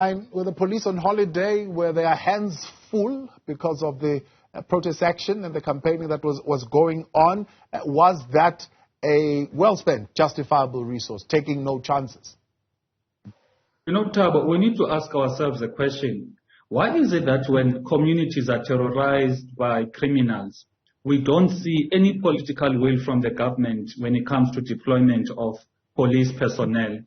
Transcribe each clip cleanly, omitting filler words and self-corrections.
With the police on holiday, where their hands full because of the protest action and the campaigning that was going on, was that a well-spent, justifiable resource, taking no chances? You know, Thabo, we need to ask ourselves a question. Why is it that when communities are terrorized by criminals, we don't see any political will from the government when it comes to deployment of police personnel?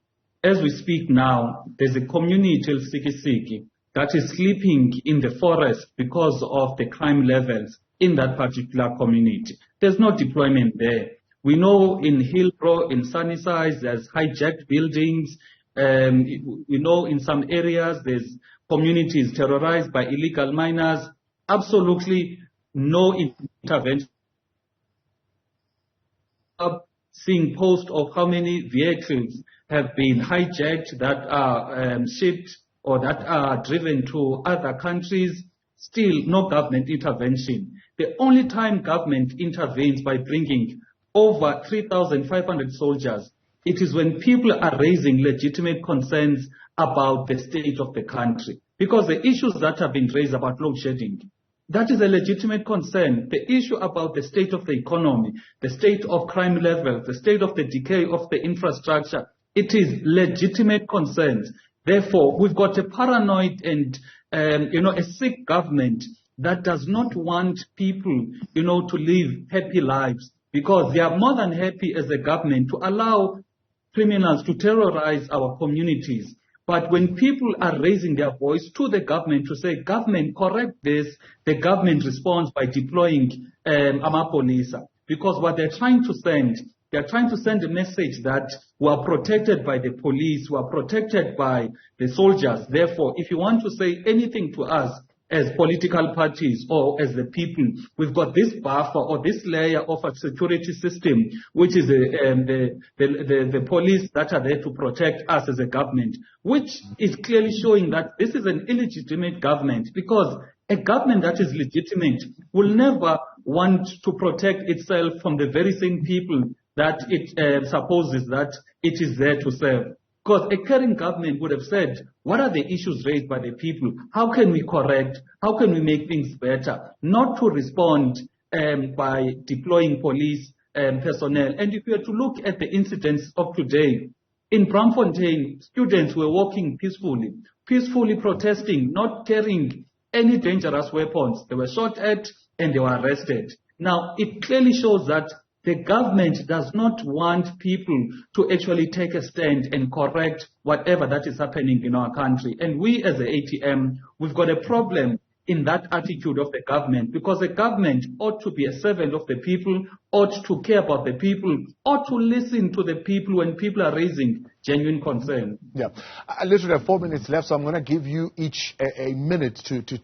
As we speak now, there's a community, Sikisiki, that is sleeping in the forest because of the crime levels in that particular community. There's no deployment there. We know in Hillbrow, in Sunnyside, there's hijacked buildings. We know in some areas there's communities terrorized by illegal miners. Absolutely no intervention. Seeing posts of how many vehicles have been hijacked that are shipped or that are driven to other countries, still no government intervention. The only time government intervenes by bringing over 3,500 soldiers, it is when people are raising legitimate concerns about the state of the country. Because the issues that have been raised about load shedding, that is a legitimate concern. The issue about the state of the economy, the state of crime levels, the state of the decay of the infrastructure, it is legitimate concerns. Therefore, we've got a paranoid and, a sick government that does not want people, to live happy lives, because they are more than happy as a government to allow criminals to terrorize our communities. But when people are raising their voice to the government to say, government, correct this, the government responds by deploying Amapolisa. Because what they're trying to send a message that we are protected by the police, we are protected by the soldiers. Therefore, if you want to say anything to us as political parties or as the people, we've got this buffer or this layer of a security system, which is the police that are there to protect us as a government, which is clearly showing that this is an illegitimate government, because a government that is legitimate will never want to protect itself from the very same people that it supposes that it is there to serve. Because a caring government would have said, what are the issues raised by the people? How can we correct? How can we make things better? Not to respond by deploying police personnel. And if you were to look at the incidents of today, in Braamfontein, students were walking peacefully protesting, not carrying any dangerous weapons. They were shot at and they were arrested. Now, it clearly shows that the government does not want people to actually take a stand and correct whatever that is happening in our country. And we as the ATM, we've got a problem in that attitude of the government, because the government ought to be a servant of the people, ought to care about the people, ought to listen to the people when people are raising genuine concern. Yeah. I literally have 4 minutes left, so I'm going to give you each a minute to